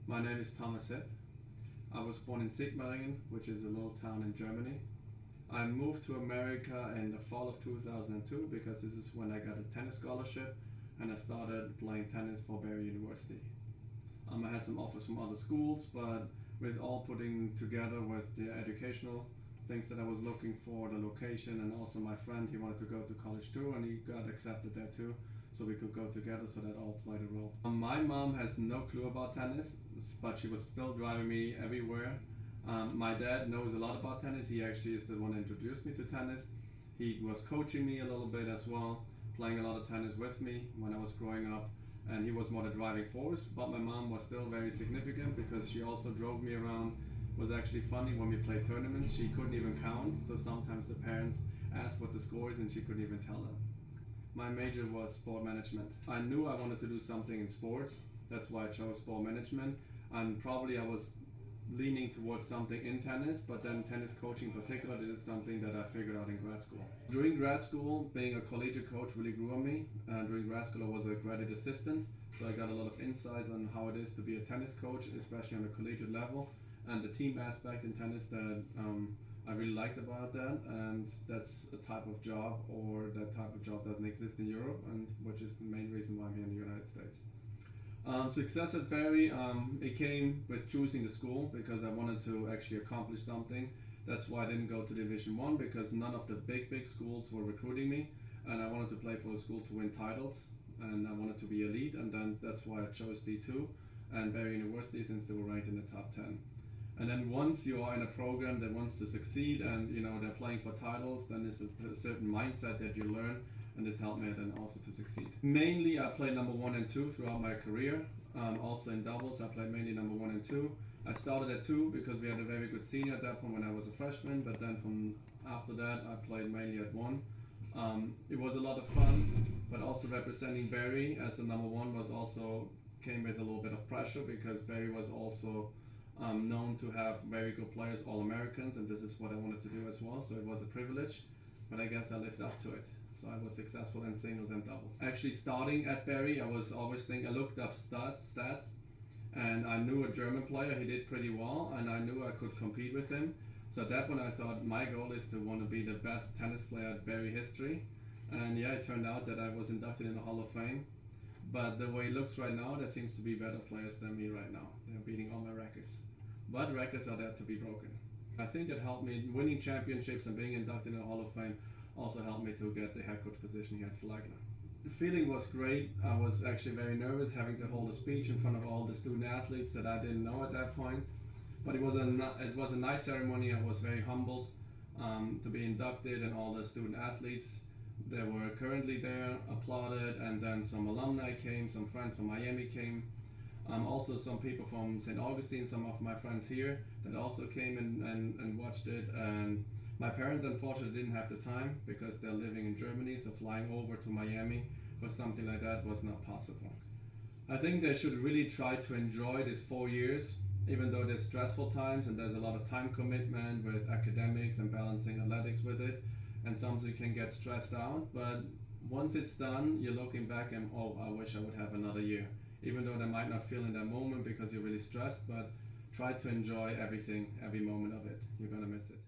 My name is Thomas Hipp. I was born in Sigmaringen, which is a little town in Germany. I moved to America in the fall of 2002 because this is when I got a tennis scholarship and I started playing tennis for Barry University. I had some offers from other schools, but with all putting together with the educational things that I was looking for, the location, and also my friend, he wanted to go to college too, and he got accepted there too, so we could go together, so that all played a role. My mom has no clue about tennis, but she was still driving me everywhere. My dad knows a lot about tennis. He actually is the one that introduced me to tennis. He was coaching me a little bit as well, playing a lot of tennis with me when I was growing up, and he was more the driving force, but my mom was still very significant because she also drove me around. It was actually funny when we played tournaments, she couldn't even count, so sometimes the parents asked what the score is and she couldn't even tell them. My major was sport management. I knew I wanted to do something in sports, that's why I chose sport management, and probably I was leaning towards something in tennis, but then tennis coaching in particular, this is something that I figured out in grad school. During grad school, being a collegiate coach really grew on me. During grad school I was a graduate assistant, so I got a lot of insights on how it is to be a tennis coach, especially on a collegiate level, and the team aspect in tennis that I really liked about that, and that's a type of job, or that type of job doesn't exist in Europe, and which is the main reason why I'm here in the United States. Success at Barry, it came with choosing the school because I wanted to actually accomplish something. That's why I didn't go to Division 1 because none of the big schools were recruiting me, and I wanted to play for a school to win titles, and I wanted to be elite, and then that's why I chose D2 and Barry University since they were ranked in the top 10. And then once you are in a program that wants to succeed and they're playing for titles, then there's a certain mindset that you learn, and this helped me then also to succeed. Mainly I played number 1 and 2 throughout my career. Also in doubles I played mainly number 1 and 2. I started at 2 because we had a very good senior at that point when I was a freshman, but then from after that I played mainly at 1. It was a lot of fun, but also representing Barry as the number 1 was also came with a little bit of pressure because Barry was also known to have very good players, all Americans, and this is what I wanted to do as well, so it was a privilege, but I guess I lived up to it. So I was successful in singles and doubles. Actually starting at Barry, I was always thinking, I looked up stats, and I knew a German player, he did pretty well, and I knew I could compete with him. So at that point I thought my goal is to want to be the best tennis player at Barry history. And yeah, it turned out that I was inducted in the Hall of Fame. But the way it looks right now, there seems to be better players than me right now. They're beating all my records. But records are there to be broken. I think it helped me, winning championships and being inducted in the Hall of Fame also helped me to get the head coach position here at Flagler. The feeling was great. I was actually very nervous having to hold a speech in front of all the student athletes that I didn't know at that point. But it was a nice ceremony. I was very humbled to be inducted, and all the student athletes that were currently there applauded, and then some alumni came, some friends from Miami came. Also some people from St. Augustine, some of my friends here that also came and watched it. And my parents unfortunately didn't have the time because they're living in Germany, so flying over to Miami for something like that was not possible. I think they should really try to enjoy these 4 years, even though there's stressful times and there's a lot of time commitment with academics and balancing athletics with it, and sometimes you can get stressed out, but once it's done, you're looking back and, oh, I wish I would have another year. Even though they might not feel in that moment because you're really stressed, but try to enjoy everything, every moment of it. You're gonna miss it.